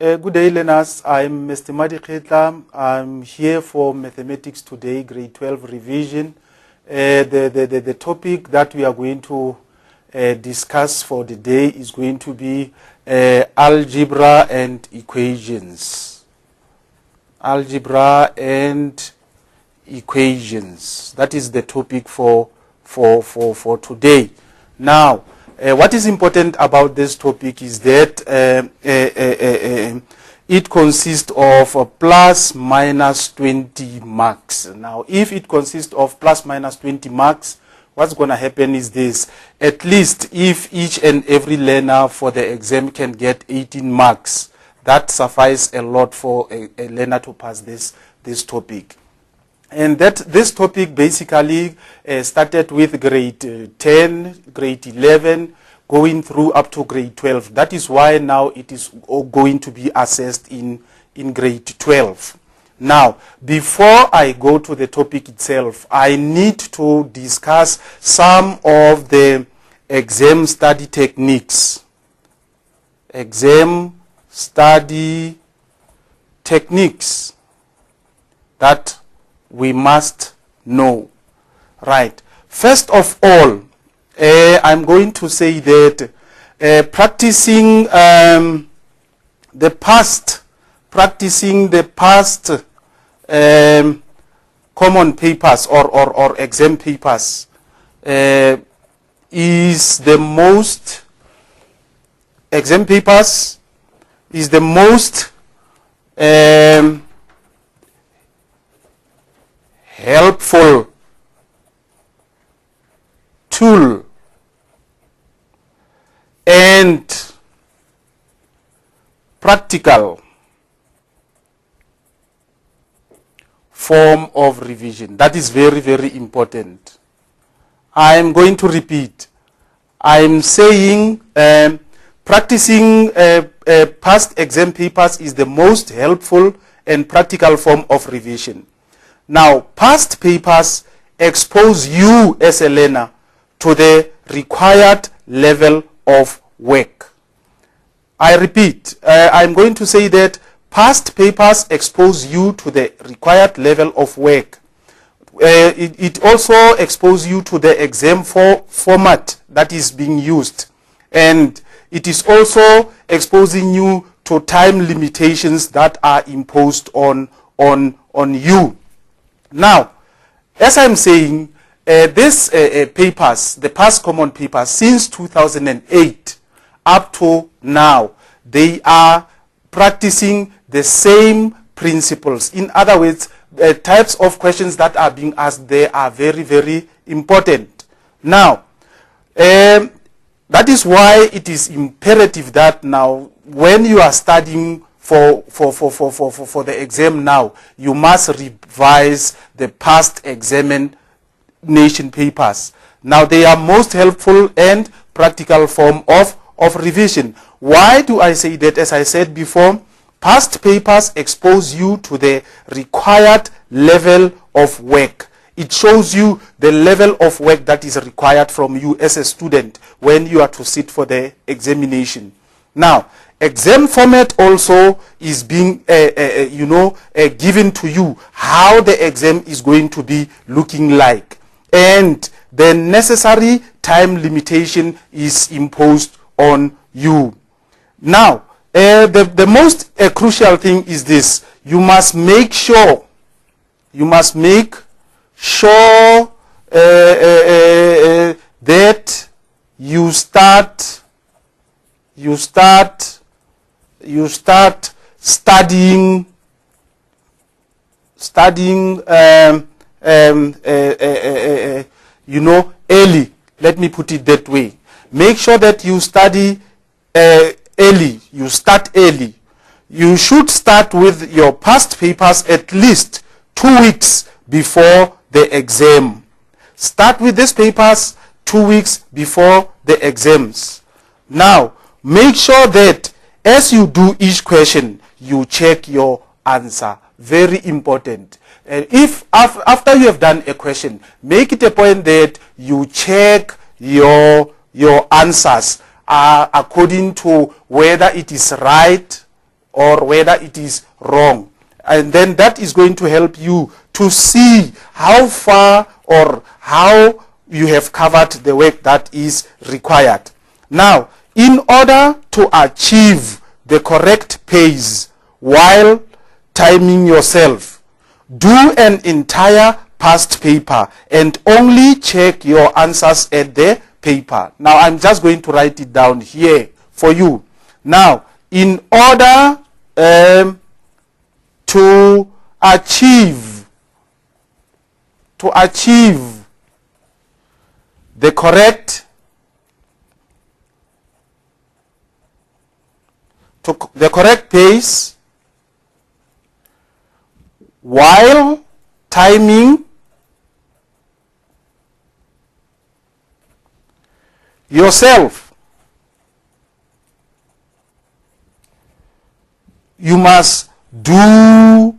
Good day, learners. I'm Mr. Madi Khitla. I'm here for Mathematics Today, Grade 12 revision. The topic that we are going to discuss for the day is going to be algebra and equations. Algebra and equations. That is the topic for today. Now, what is important about this topic is that it consists of plus minus 20 marks. Now, if it consists of plus minus 20 marks, what's going to happen is this. At least if each and every learner for the exam can get 18 marks, that suffices a lot for a learner to pass this topic. And this topic basically started with grade 10, grade 11, going through up to grade 12. That is why now it is going to be assessed in grade 12. Now, before I go to the topic itself, I need to discuss some of the exam study techniques. Exam study techniques that we must know. Right. First of all, I'm going to say that practicing the past common papers or exam papers is the most helpful tool and practical form of revision. That is very, very important. I am going to repeat. I am saying practicing past exam papers is the most helpful and practical form of revision. Now, past papers expose you as a learner to the required level of work. I repeat, I'm going to say that past papers expose you to the required level of work. It also exposes you to the exam format that is being used. And it is also exposing you to time limitations that are imposed on you. Now, as I'm saying, these papers, the past common papers, since 2008 up to now, they are practicing the same principles. In other words, the types of questions that are being asked, they are very, very important. Now, that is why it is imperative that now, when you are studying for the exam now, you must revise the past examination papers. Now, they are most helpful and practical form of revision. Why do I say that? As I said before, past papers expose you to the required level of work. It shows you the level of work that is required from you as a student when you are to sit for the examination. Now, exam format also is being, given to you, how the exam is going to be looking like. And the necessary time limitation is imposed on you. Now, the most crucial thing is this. You must make sure that you start studying early. Let me put it that way. Make sure that you study early. You start early. You should start with your past papers at least 2 weeks before the exam. Start with these papers 2 weeks before the exams. Now, make sure that as you do each question, you check your answer. Very important. And if after you have done a question, make it a point that you check your answers according to whether it is right or whether it is wrong. And then that is going to help you to see how far or how you have covered the work that is required. Now, in order to achieve the correct pace while timing yourself, do an entire past paper and only check your answers at the paper. Now, I'm just going to write it down here for you. Now, in order to achieve the correct pace while timing yourself, you must do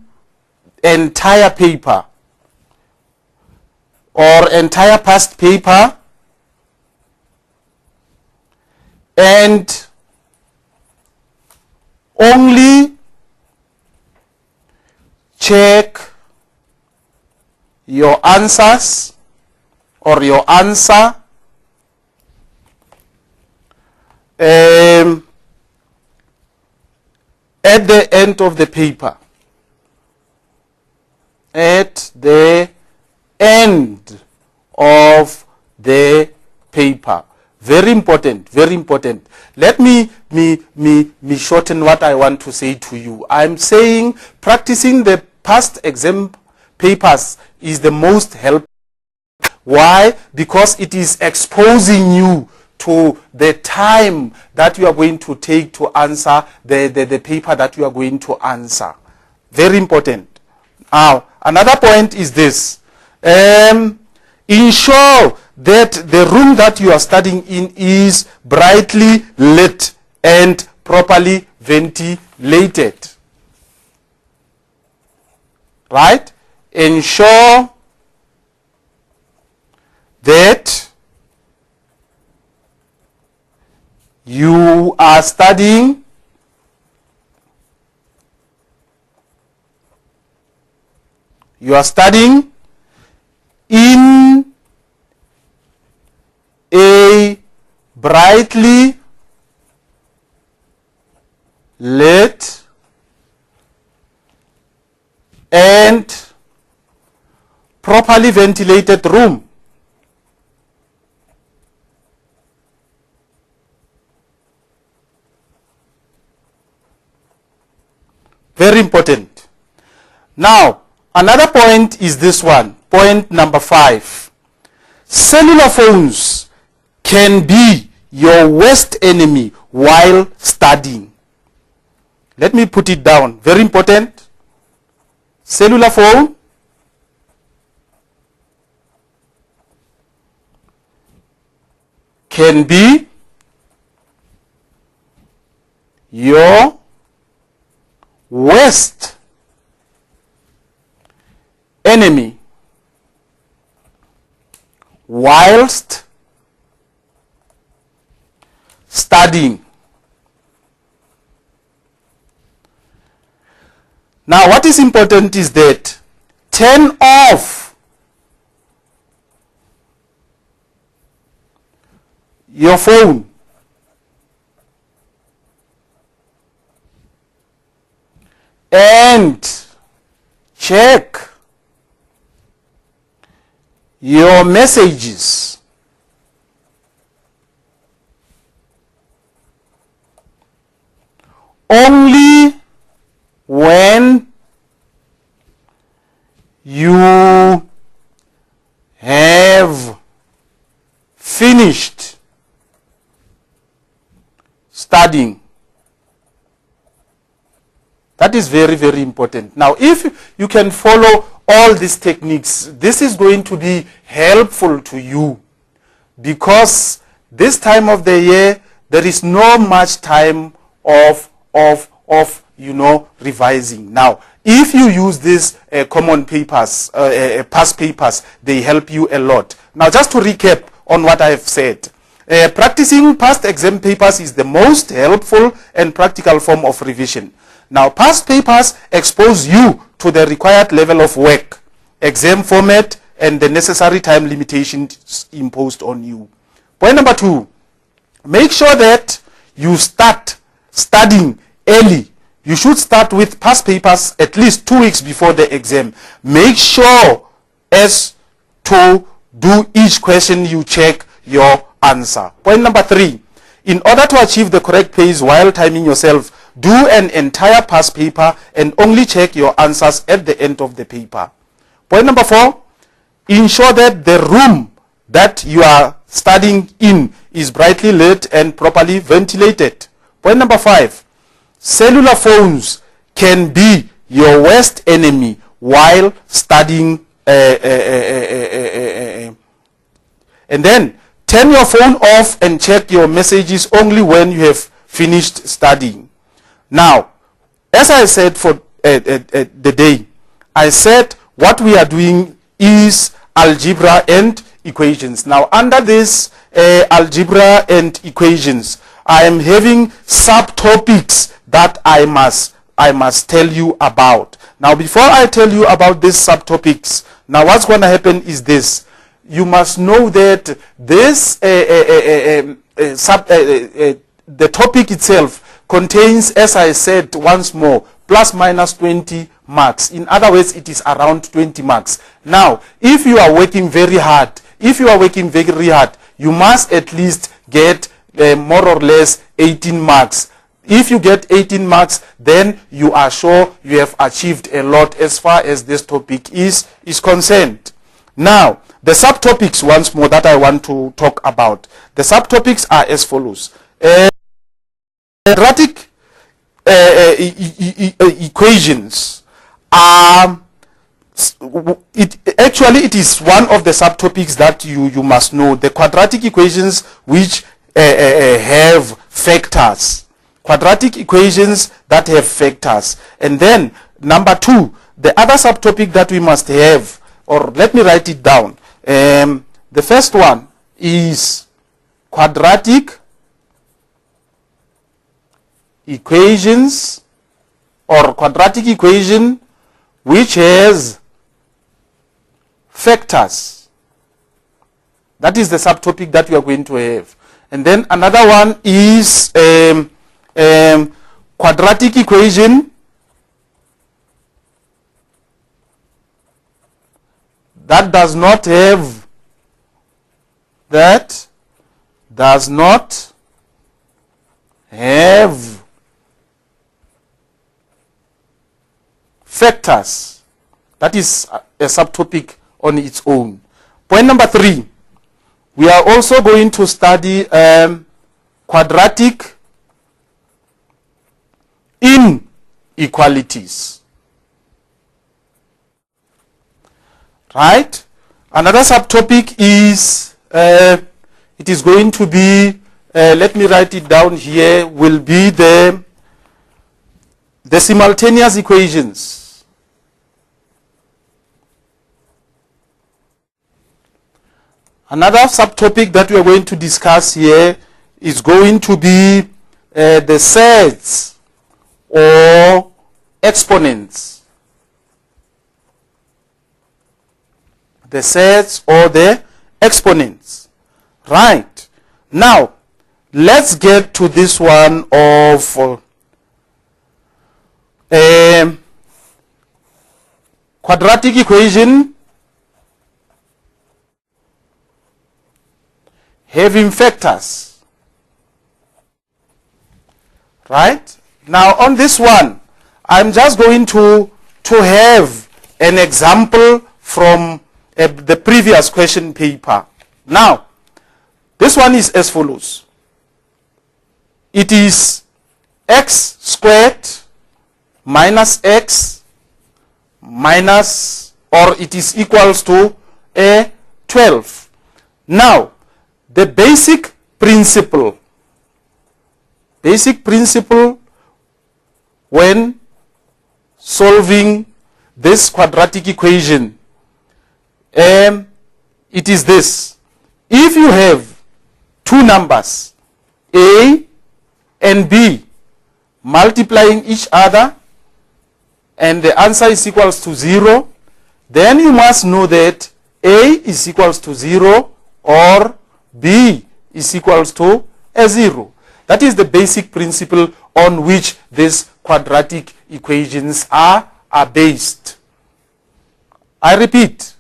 entire paper or entire past paper and only check your answers or your answer at the end of the paper. At the end of the paper. Very important, very important. Let me shorten what I want to say to you. I'm saying practicing the past exam papers is the most helpful. Why? Because it is exposing you to the time that you are going to take to answer the paper that you are going to answer. Very important. Now, another point is this. Ensure that the room that you are studying in is brightly lit and properly ventilated. Right? Ensure that you are studying in a brightly lit and properly ventilated room. Very important. Now, another point is this one. Point number 5. Cellular phones can be your worst enemy while studying. Let me put it down. Very important. Cellular phone can be your worst enemy whilst studying. Now, what is important is that turn off your phone and check your messages only when you have finished studying. That is very, very important. Now, if you can follow all these techniques, this is going to be helpful to you, because this time of the year, there is no much time of revising. Now, if you use these common papers, past papers, they help you a lot. Now, just to recap on what I have said, practicing past exam papers is the most helpful and practical form of revision. Now, past papers expose you to the required level of work, exam format, and the necessary time limitations imposed on you. Point number 2, make sure that you start studying early. You should start with past papers at least 2 weeks before the exam. Make sure as to do each question you check your answer. Point number 3, in order to achieve the correct pace while timing yourself, do an entire past paper and only check your answers at the end of the paper. Point number 4, ensure that the room that you are studying in is brightly lit and properly ventilated. Point number 5, cellular phones can be your worst enemy while studying. And then turn your phone off and check your messages only when you have finished studying. Now, as I said for the day, I said what we are doing is algebra and equations. Now, under this algebra and equations, I am having subtopics that I must tell you about. Now, before I tell you about these subtopics, now what's going to happen is this. You must know that this the topic itself contains, as I said once more, plus minus 20 marks. In other words, it is around 20 marks. Now, if you are working very hard, you must at least get more or less 18 marks. If you get 18 marks, then you are sure you have achieved a lot as far as this topic is concerned. Now, the subtopics once more that I want to talk about. The subtopics are as follows. Quadratic equations are, it is one of the subtopics that you must know. The quadratic equations which have factors. Quadratic equations that have factors. And then number 2, the other subtopic that we must have, or let me write it down. The first one is quadratic equations, or quadratic equation which has factors. That is the subtopic that we are going to have. And then another one is quadratic equation that does not have factors. That is a subtopic on its own. Point number 3, we are also going to study quadratic inequalities. Right? Another subtopic is, it is going to be, let me write it down here, will be the simultaneous equations. Another subtopic that we are going to discuss here is going to be the sets or exponents. The sets or the exponents. Right. Now, let's get to this one of quadratic equation having factors. Right? Now, on this one, I'm just going to have an example from the previous question paper. Now, this one is as follows. It is x squared minus x minus, or it is equals to a 12. Now, the basic principle when solving this quadratic equation, it is this. If you have two numbers, a and b, multiplying each other, and the answer is equals to 0, then you must know that A is equals to 0 or B is equals to a 0. That is the basic principle on which these quadratic equations are based. I repeat,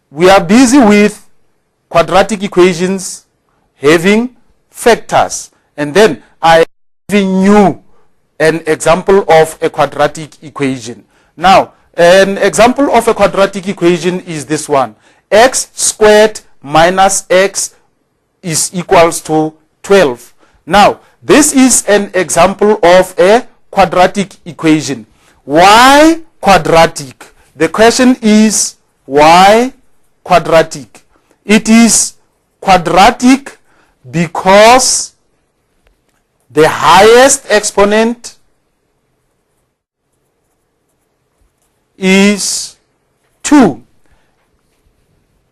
we are busy with quadratic equations having factors, and then I am giving you an example of a quadratic equation. Now, an example of a quadratic equation is this one. X squared minus x is equals to 12. Now, this is an example of a quadratic equation. Why quadratic? The question is, why quadratic? It is quadratic because the highest exponent is 2.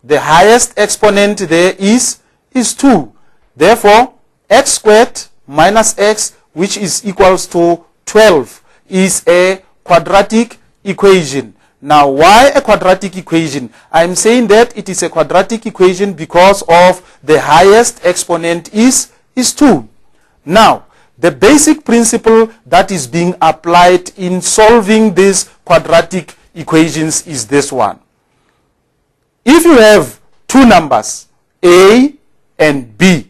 The highest exponent there is 2. Therefore, x squared minus x, which is equals to 12, is a quadratic equation. Now, why a quadratic equation? I'm saying that it is a quadratic equation because of the highest exponent is 2. Now, the basic principle that is being applied in solving these quadratic equations is this one. If you have two numbers, A and B,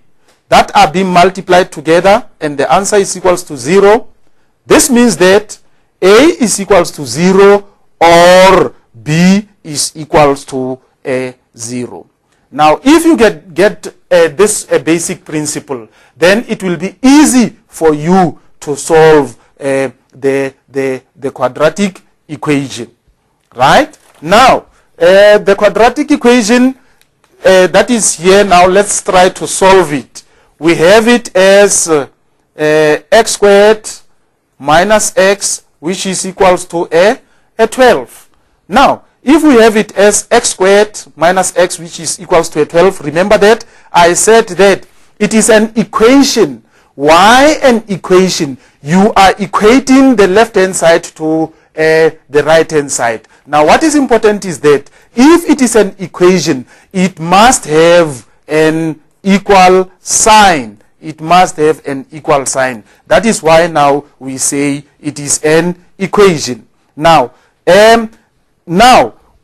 that are being multiplied together and the answer is equals to 0, this means that A is equals to 0 or B is equals to a 0. Now, if you get this basic principle, then it will be easy for you to solve the quadratic equation. Right? Now, the quadratic equation that is here, now let's try to solve it. We have it as x squared minus x, which is equals to a 12. Now, if we have it as x squared minus x, which is equals to a 12, remember that I said that it is an equation. Why an equation? You are equating the left-hand side to the right-hand side. Now, what is important is that if it is an equation, it must have an equal sign. It must have an equal sign. That is why now we say it is an equation. Now,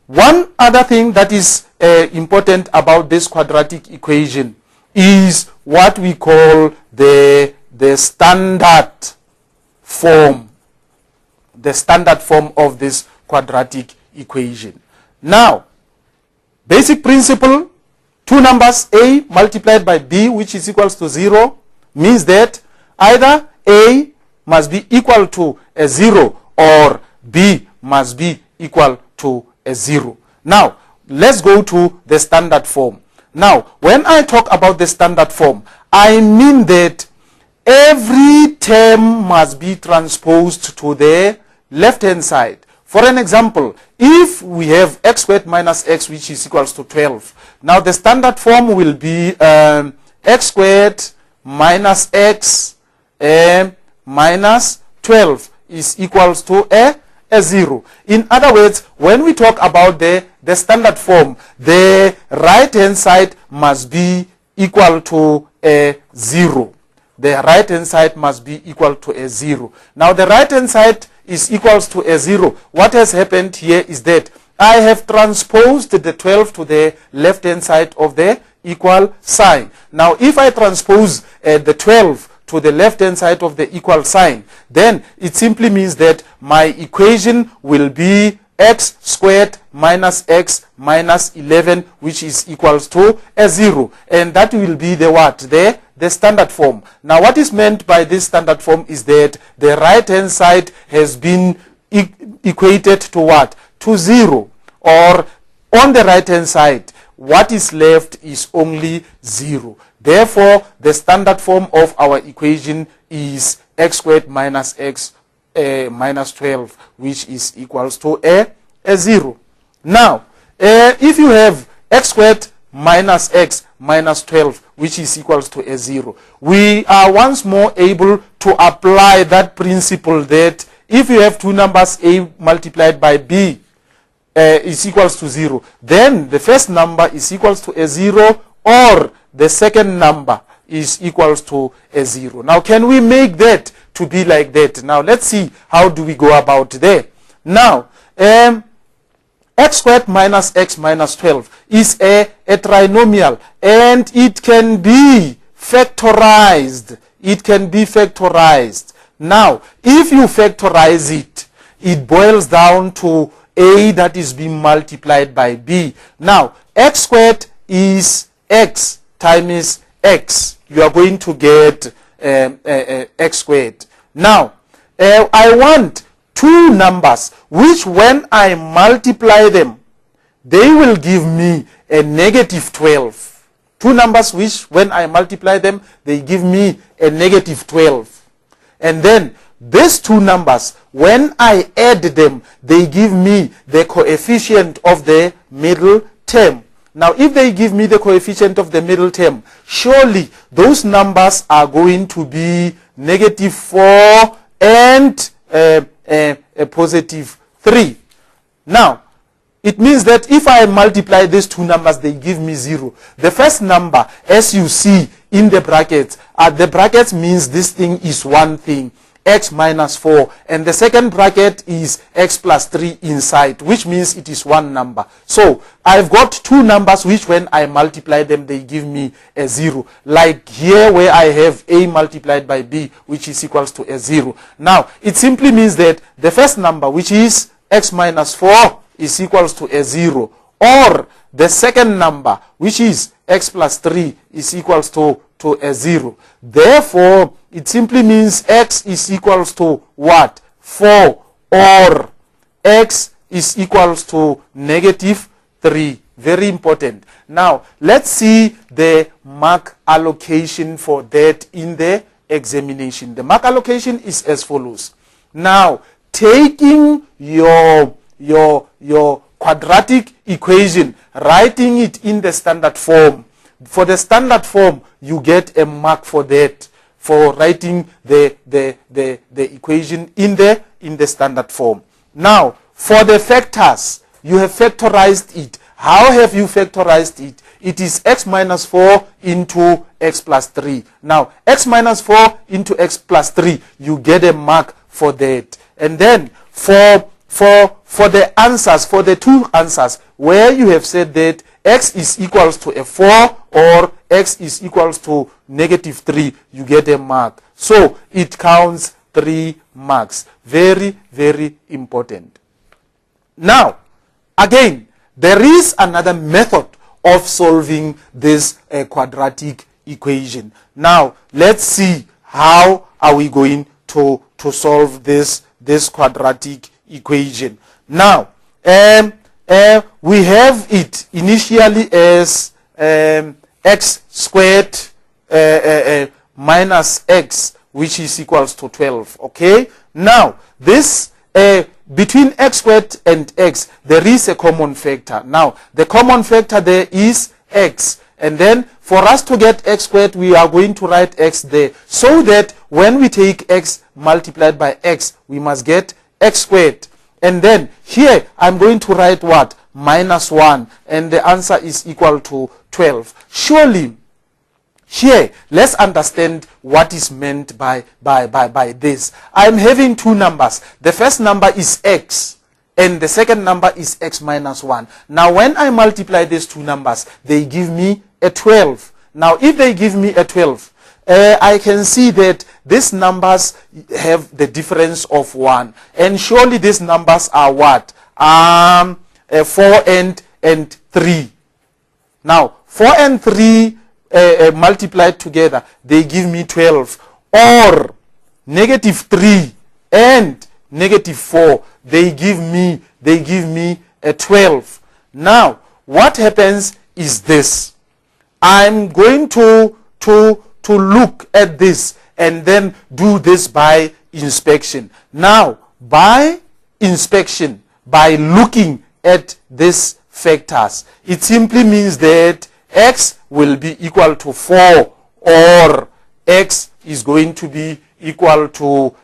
one other thing that is important about this quadratic equation is what we call the standard form. The standard form of this quadratic equation. Now, basic principle, two numbers A multiplied by B, which is equals to 0, means that either A must be equal to a 0 or B must be equal to a 0. Now, let's go to the standard form. Now, when I talk about the standard form, I mean that every term must be transposed to the left-hand side. For an example, if we have x squared minus x, which is equals to 12, now the standard form will be x squared minus x minus 12 is equals to a 0. In other words, when we talk about the standard form, the right-hand side must be equal to a 0. The right-hand side must be equal to a 0. Now, the right-hand side is equals to a 0. What has happened here is that I have transposed the 12 to the left-hand side of the equal sign. Now, if I transpose the 12 to the left-hand side of the equal sign, then it simply means that my equation will be x squared minus x minus 11, which is equals to a 0. And that will be the what? The standard form. Now, what is meant by this standard form is that the right-hand side has been equated to what? To 0. Or on the right-hand side, what is left is only 0. Therefore, the standard form of our equation is x squared minus x minus 12, which is equals to a 0. Now, if you have x squared minus x minus 12, which is equals to a 0, we are once more able to apply that principle that if you have two numbers, A multiplied by B is equals to 0, then the first number is equals to a 0, or the second number is equals to a 0. Now, can we make that to be like that? Now, let's see how do we go about there. Now, x squared minus x minus 12 is a trinomial, and it can be factorized. It can be factorized. Now, if you factorize it, it boils down to A that is being multiplied by B. Now, x squared is x times x. You are going to get x squared. Now, I want two numbers which when I multiply them, they will give me a negative 12. Two numbers which when I multiply them, they give me a negative 12. And then these two numbers, when I add them, they give me the coefficient of the middle term. Now, if they give me the coefficient of the middle term, surely those numbers are going to be negative 4 and a positive 3. Now, it means that if I multiply these two numbers, they give me 0. The first number, as you see in the brackets means this thing is one thing, x minus 4, and the second bracket is x plus 3 inside, which means it is one number. So I've got two numbers which when I multiply them, they give me a 0, like here where I have A multiplied by B, which is equals to a 0. Now, it simply means that the first number, which is x minus 4, is equals to a 0, or the second number, which is x plus 3, is equals to a 0. Therefore, it simply means x is equals to what? 4, or x is equals to negative 3. Very important. Now, let's see the mark allocation for that in the examination. The mark allocation is as follows. Now, taking your quadratic equation, writing it in the standard form. For the standard form, you get a mark for that, for writing the equation in the standard form. Now, for the factors, you have factorized it. How have you factorized it? It is x minus 4 into x plus 3. Now, x minus 4 into x plus 3, you get a mark for that. And then, for the answers, for the two answers, where you have said that x is equals to a 4 or x is equals to negative 3, you get a mark. So, it counts 3 marks. Very, very important. Now, again, there is another method of solving this quadratic equation. Now, let's see how are we going to solve this quadratic equation. Now, we have it initially as x squared minus x, which is equals to 12. Okay. Now, this between x squared and x, there is a common factor. Now, the common factor there is x. And then, for us to get x squared, we are going to write x there. So that when we take x multiplied by x, we must get x squared. And then, here, I'm going to write what? Minus 1. And the answer is equal to 12. Surely, here, let's understand what is meant by this. I'm having two numbers. The first number is x, and the second number is x minus 1. Now, when I multiply these two numbers, they give me a 12. Now, if they give me a 12, I can see that these numbers have the difference of 1. And surely these numbers are what? 4 and 3. Now, 4 and 3 multiplied together, they give me 12. Or negative 3 and negative 4, they give me a 12. Now, what happens is this. I'm going to look at this and then do this by inspection. Now, by inspection, by looking at these factors, it simply means that x will be equal to 4 or x is going to be equal to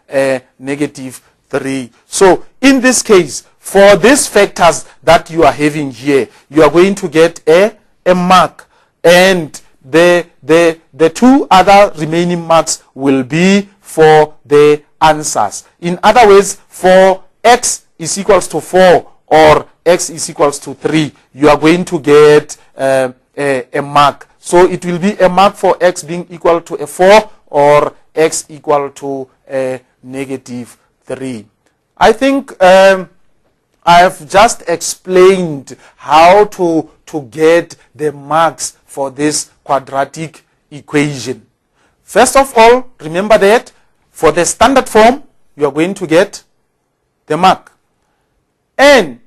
negative 3. So in this case, for these factors that you are having here, you are going to get a mark, and the two other remaining marks will be for the answers. In other words, for x is equals to 4 or x is equals to 3, you are going to get a mark. So it will be a mark for x being equal to a 4 or x equal to a negative 3. I think I have just explained how to get the marks for this quadratic equation. First of all, remember that for the standard form, you are going to get the mark. And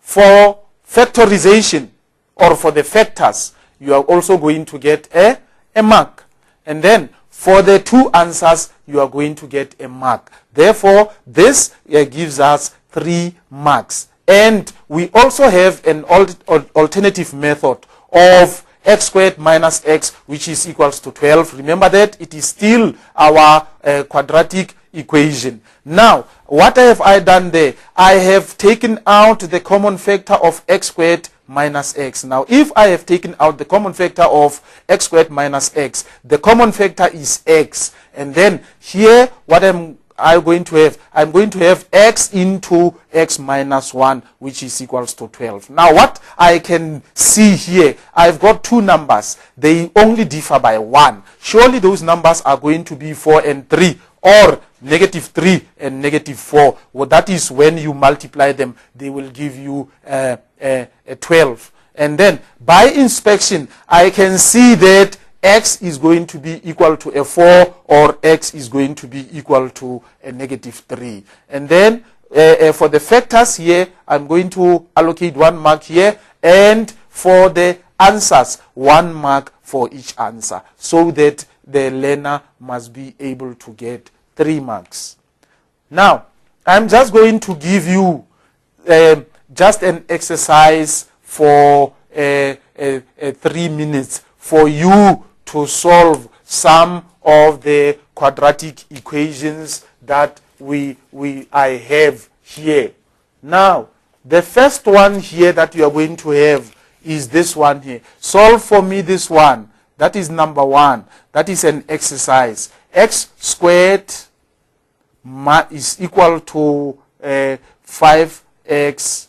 for factorization, or for the factors, you are also going to get a mark. And then for the two answers, you are going to get a mark. Therefore, this gives us 3 marks. And we also have an alternative method of x squared minus x, which is equals to 12. Remember that it is still our quadratic equation. Now, what have I done there? I have taken out the common factor of x squared minus x. Now, if I have taken out the common factor of x squared minus x, the common factor is x. And then here, what I'm going to have x into x minus 1, which is equals to 12. Now, what I can see here, I've got two numbers. They only differ by 1. Surely those numbers are going to be 4 and 3, or negative 3 and negative 4. Well, that is when you multiply them, they will give you a 12. And then by inspection, I can see that x is going to be equal to a 4, or x is going to be equal to a negative 3. And then for the factors here, I'm going to allocate 1 mark here, and for the answers, 1 mark for each answer, so that the learner must be able to get 3 marks. Now, I'm just going to give you just an exercise for 3 minutes for you to solve some of the quadratic equations that I have here. Now, the first one here that you are going to have is this one here. Solve for me this one. That is number 1. That is an exercise. X squared is equal to 5x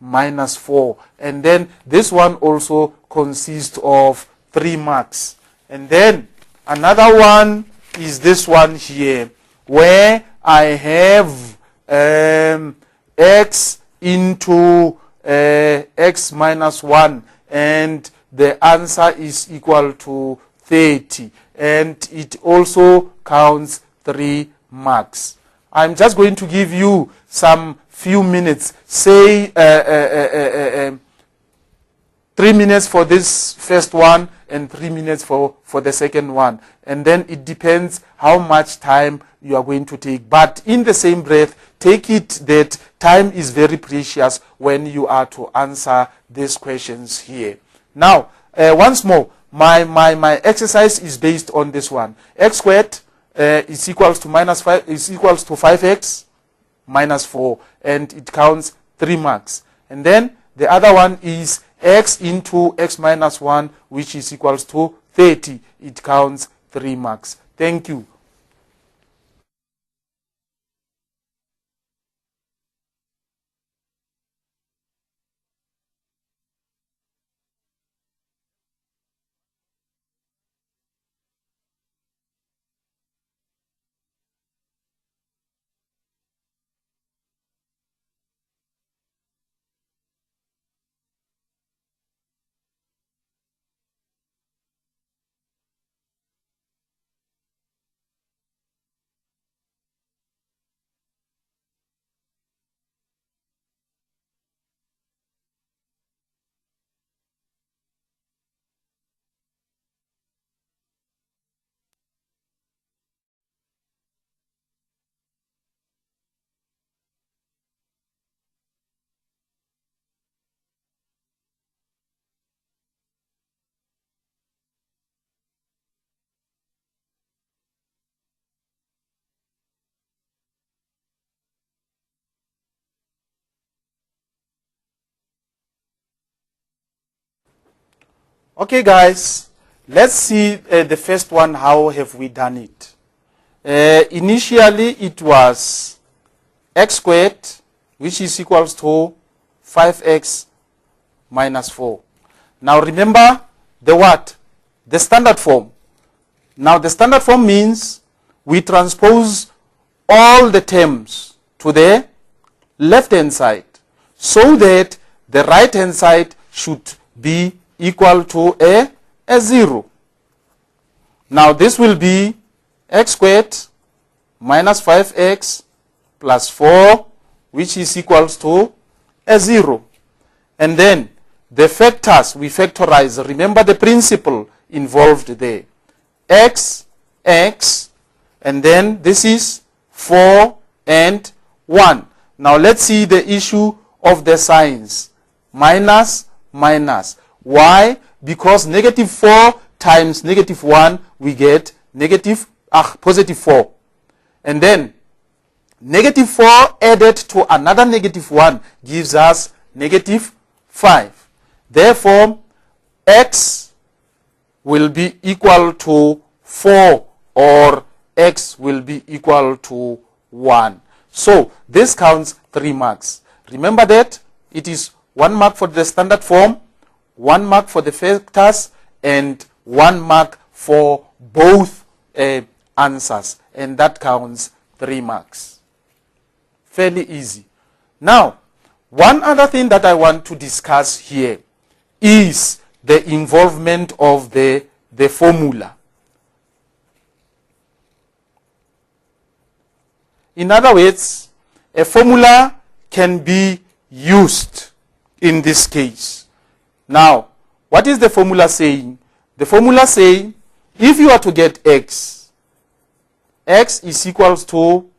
minus 4. And then this one also consists of 3 marks. And then another one is this one here, where I have x into x minus 1, and the answer is equal to 30. And it also counts 3 marks. I'm just going to give you some few minutes, say 3 minutes for this first one and 3 minutes for the second one. And then it depends how much time you are going to take. But in the same breath, take it that time is very precious when you are to answer these questions here. Now, once more, my exercise is based on this one. X squared is equals to 5x minus 4, and it counts 3 marks. And then the other one is x into x minus 1, which is equals to 30. It counts 3 marks. Thank you. Okay, guys, let's see the first one. How have we done it? Initially, it was x squared, which is equals to 5x minus 4. Now, remember the what? The standard form. Now, the standard form means we transpose all the terms to the left-hand side so that the right-hand side should be equal to a 0. Now, this will be x squared minus 5x plus 4, which is equals to a 0. And then the factors, we factorize. Remember the principle involved there. X, and then this is 4 and 1. Now let's see the issue of the signs. Minus, minus. Why? Because negative 4 times negative 1, we get positive 4. And then negative 4 added to another negative 1 gives us negative 5. Therefore, x will be equal to 4 or x will be equal to 1. So, this counts 3 marks. Remember that it is 1 mark for the standard form, 1 mark for the factors, and 1 mark for both answers. And that counts 3 marks. Fairly easy. Now, one other thing that I want to discuss here is the involvement of the formula. In other words, a formula can be used in this case. Now, what is the formula saying? The formula saying, if you are to get x is equals to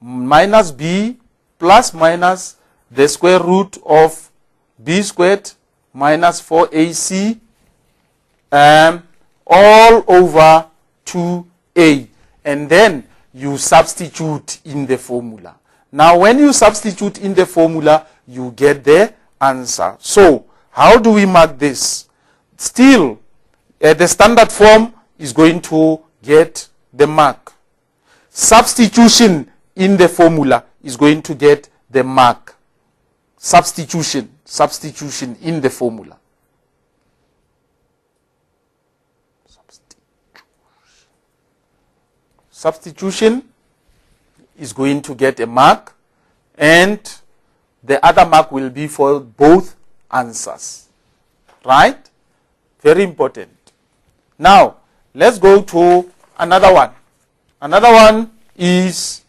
minus b plus minus the square root of b squared minus 4ac all over 2a, and then you substitute in the formula. Now when you substitute in the formula, you get the answer. So how do we mark this? Still, the standard form is going to get the mark. Substitution in the formula is going to get the mark. Substitution in the formula. Substitution is going to get a mark, and the other mark will be for both answers. Right? Very important. Now, let's go to another one. Another one is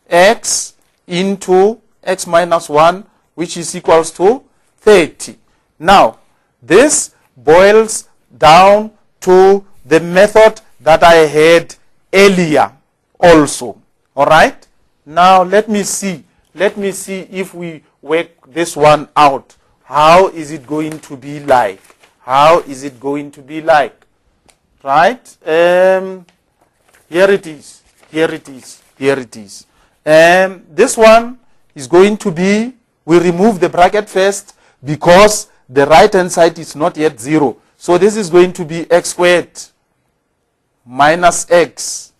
x into x minus 1, which is equals to 30. Now, this boils down to the method that I had earlier also. All right? Now, let me see if we work this one out. How is it going to be like? How is it going to be like? Right? Here it is. Here it is. Here it is. This one is going to be, we remove the bracket first because the right hand side is not yet 0. So this is going to be x squared minus x.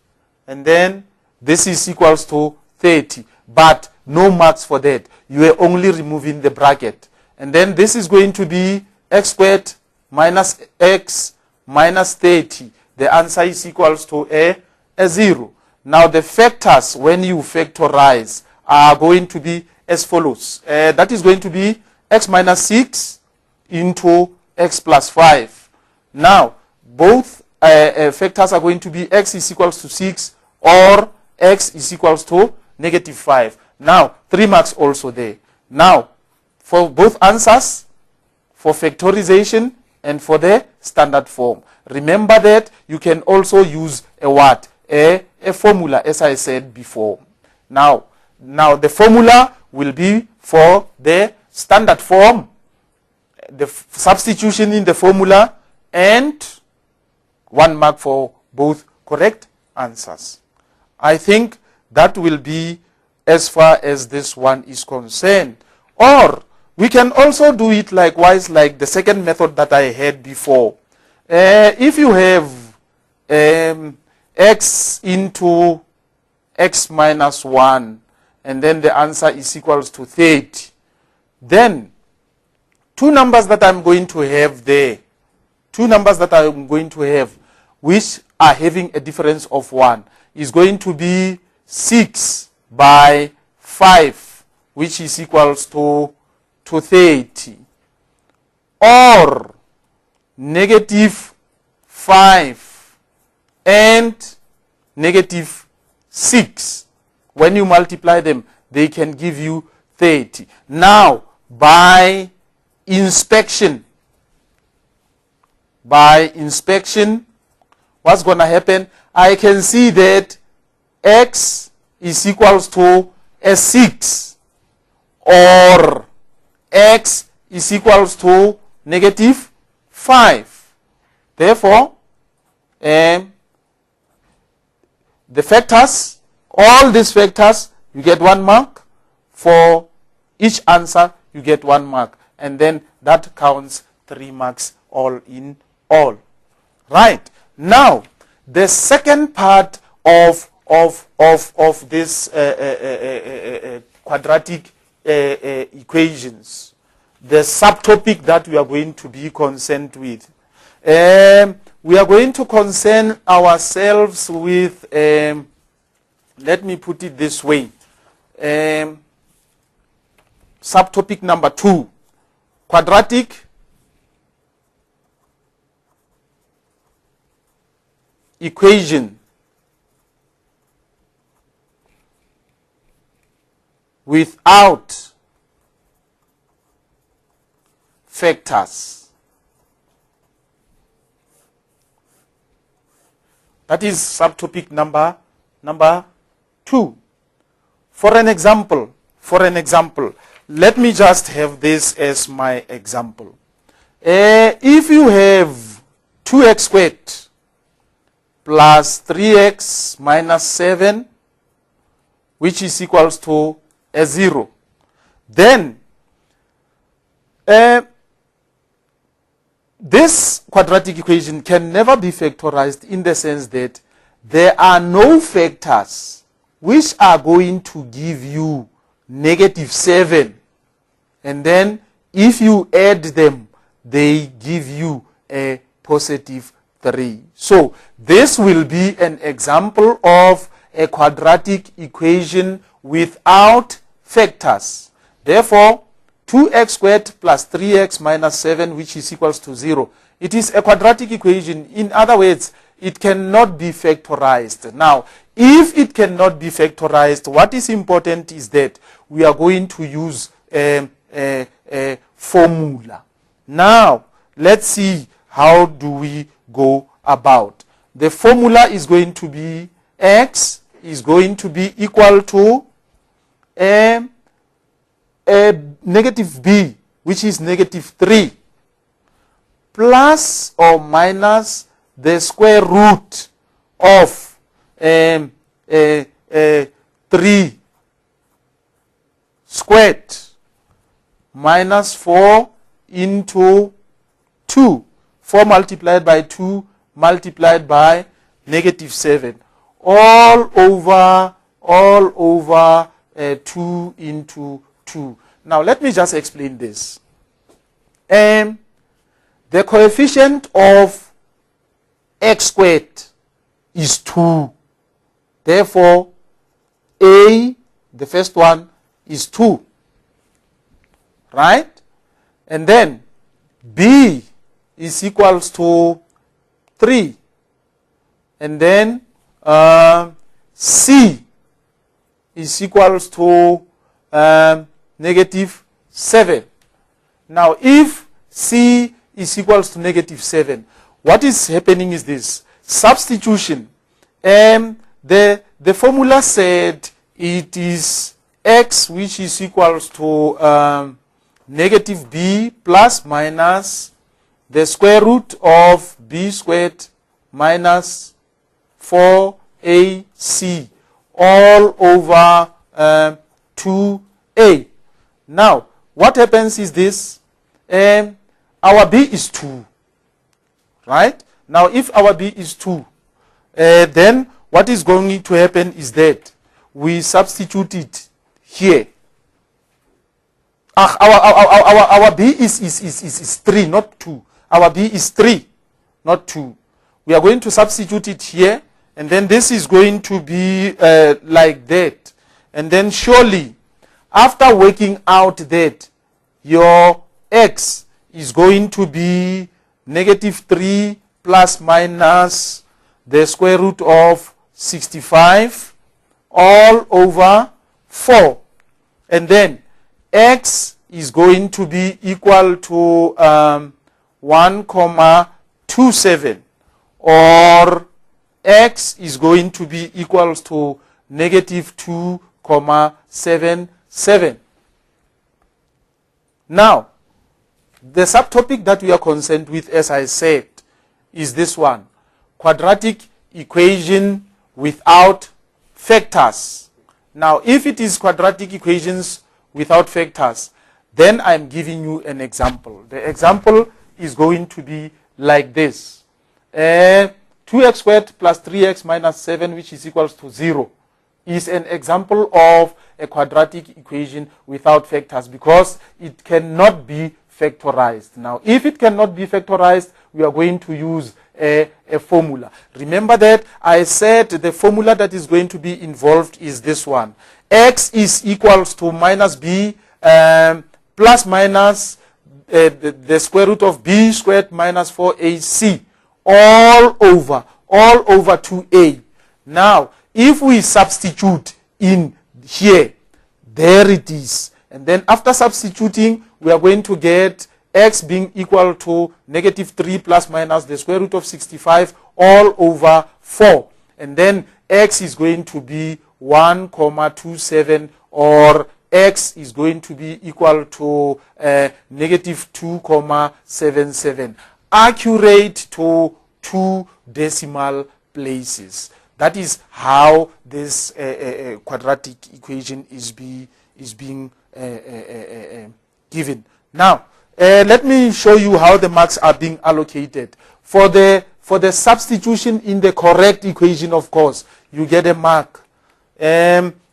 And then this is equals to 30. But no marks for that. You are only removing the bracket. And then this is going to be x squared minus x minus 30. The answer is equals to a 0. Now the factors, when you factorize, are going to be as follows. That is going to be x minus 6 into x plus 5. Now, both factors are going to be x is equals to 6 or x is equals to negative 5. Now, 3 marks also there. Now, for both answers, for factorization and for the standard form. Remember that you can also use a what? A formula, as I said before. Now the formula will be for the standard form, the substitution in the formula, and 1 mark for both correct answers. I think that will be as far as this one is concerned. Or we can also do it likewise like the second method that I had before. If you have x into x minus 1 and then the answer is equals to 30, then two numbers that I'm going to have there, which are having a difference of 1, is going to be 6 by 5, which is equals to 30, or negative 5 and negative 6. When you multiply them, they can give you 30. Now, by inspection, what's going to happen? I can see that x is equals to a 6, or x is equals to negative 5. Therefore, the factors, all these factors, you get 1 mark. For each answer, you get 1 mark. And then that counts 3 marks all in all. Right. Now, the second part of this quadratic equations, the subtopic that we are going to be concerned with, we are going to concern ourselves with, let me put it this way, subtopic number 2, quadratic equation without factors. That is subtopic number 2. For an example, let me just have this as my example. If you have 2x squared plus 3x minus 7, which is equals to a 0, then this quadratic equation can never be factorized, in the sense that there are no factors which are going to give you negative 7, and then if you add them, they give you a positive 3. So this will be an example of a quadratic equation without factors. Therefore, 2x squared plus 3x minus 7, which is equals to 0. It is a quadratic equation. In other words, it cannot be factorized. Now, if it cannot be factorized, what is important is that we are going to use a formula. Now, let's see how do we go about. The formula is going to be x is going to be equal to a negative b, which is negative 3, plus or minus the square root of 3 squared minus 4 into 2. 4 multiplied by 2 multiplied by negative 7. All over 2 into 2. Now let me just explain this. The coefficient of x squared is 2. Therefore, a, the first one, is 2. Right? And then b is equals to 3. And then c is equals to negative 7. Now, if c is equals to negative 7, what is happening is this. Substitution. The formula said it is x, which is equals to negative b plus minus the square root of b squared minus 4ac all over 2a. Now, what happens is this. Our b is 2. Right? Now, if our b is 2, then what is going to happen is that we substitute it here. Our b is 3, not 2. Our b is 3, not 2. We are going to substitute it here, and then this is going to be like that. And then surely, after working out that, your x is going to be negative 3 plus minus the square root of 65 all over 4. And then x is going to be equal to 1,27, or x is going to be equals to negative 2,77. Now, the subtopic that we are concerned with, as I said, is this one: quadratic equation without factors. Now, if it is quadratic equations without factors, then I'm giving you an example. The example is going to be like this. 2x squared plus 3x minus 7, which is equals to 0, is an example of a quadratic equation without factors because it cannot be factorized. Now, if it cannot be factorized, we are going to use a formula. Remember that I said the formula that is going to be involved is this one. X is equals to minus b plus minus the square root of b squared minus 4ac all over 2a. Now, if we substitute in here, there it is. And then after substituting, we are going to get x being equal to negative 3 plus minus the square root of 65 all over 4. And then x is going to be 1,27, or x is going to be equal to negative 2,77. Accurate to 2 decimal places. That is how this quadratic equation is being given. Now, let me show you how the marks are being allocated. For the substitution in the correct equation, of course, you get a mark.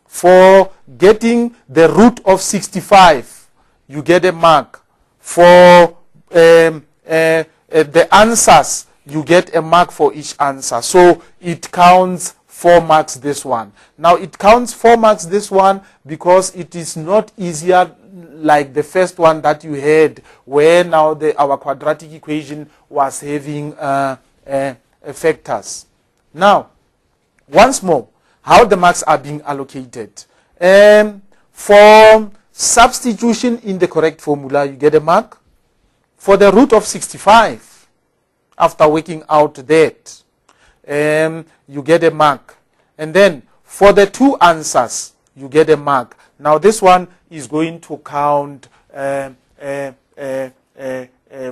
For getting the root of 65, you get a mark. For the answers, you get a mark for each answer. So it counts 4 marks this one. Now it counts 4 marks this one because it is not easier like the first one that you had, where now our quadratic equation was having factors. Now, once more, how the marks are being allocated. For substitution in the correct formula, you get a mark. For the root of 65, after working out that, you get a mark. And then for the 2 answers, you get a mark. Now this one is going to count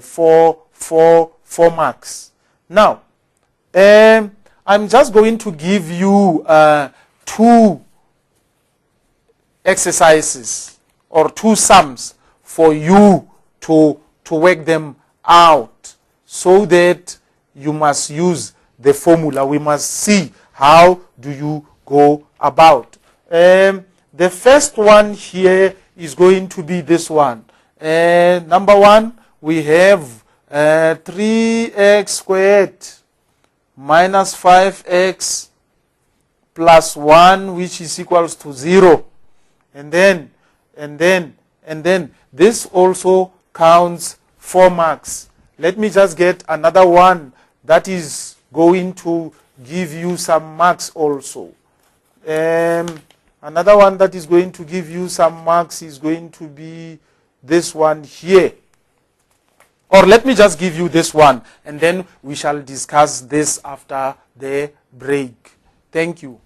4 marks. Now, I'm just going to give you 2 exercises or 2 sums for you to work them out, so that you must use the formula. We must see how do you go about. The first one here is going to be this one. Number 1, we have 3x squared minus 5x plus 1, which is equals to 0. And then this also counts 4 marks. Let me just get another one that is going to give you some marks also. Another one that is going to give you some marks is going to be this one here. Or let me just give you this one, and then we shall discuss this after the break. Thank you.